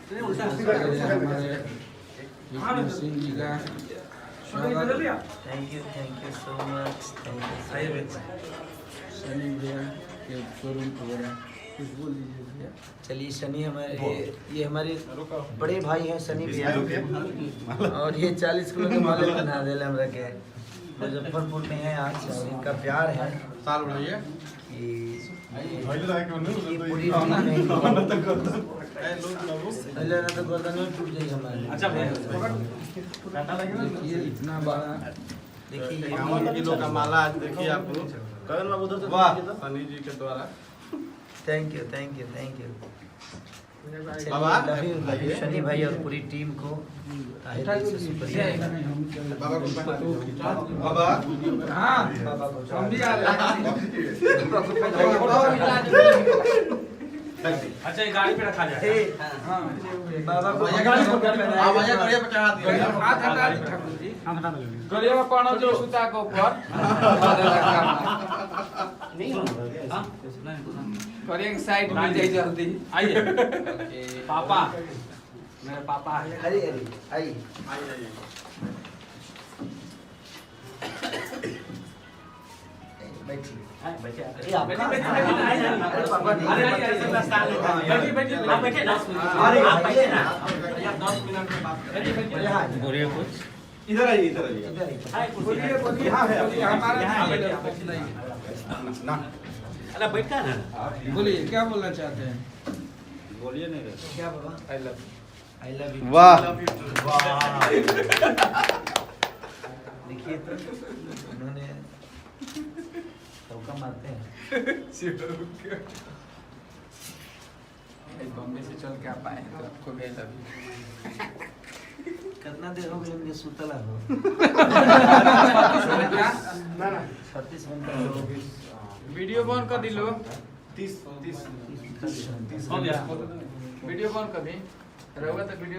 हमारे सिंह जी का स्वागत। Thank you so much. Thank you. Sunny भैया के शोरूम वगैरह कुछ बोल दीजिए भैया। चलिए सनी हमारे ये हमारे बड़े भाई हैं सनी भैया, और ये 40 किलो के माले बना दे हमरा के मुजफ्फरपुर में है आज, और इनका प्यार है साल बढ़ाइए कि पूरी टीम है ना तो गर्दन में टूट जाएगी हमारे। अच्छा देखिए इतना बड़ा देखिए 51 किलो का माला आज देखिए आप लोग। वाह सनी जी के द्वारा। Thank you Baba love you Shani भाई और पूरी टीम को ताहे दिल से शुक्रिया। बाबा को बाबा हाँ बाबा को हम भी आ रहे अच्छा ये गाड़ी पे रखा जाए। हाँ बाबा को आवाज करिए पे चढ़ा दिया। हाथ हटा ठाकुर जी गलिया में पाना जो सुता को ऊपर और एक साइड में जाए जल्दी आइए पापा, मेरे पापा है। अरे आई बैठिए। बैठिए ये आपका अरे पापा नहीं बैठिए बैठिए आप बैठिए 10 मिनट। अरे आप बैठिए ना, हाँ। 10 मिनट में बात करें। बोलिए हाँ बोलिए कुछ इधर आइए इधर आइए। इधर ही। बोलिए बोलिए हाँ बोलिए हमारा यहाँ नाम बैठिए, बताइए। ना अरे बैठ का ना बोलिए क्या बोलना चाहते हैं। बोलिए नहीं रे। क्या बाबा I love I love you. वाह देखिए तो उन्होंने धोखा मारते हैं। बॉम्बे से चल के आप आए हैं तो आपको भी लव कितना देर हो गया मुझे सुतला हो। 36 घंटा हो गया। वीडियो बंद कर दिलो 30 हो गया। वीडियो बंद कर दी रहोगा तो वीडियो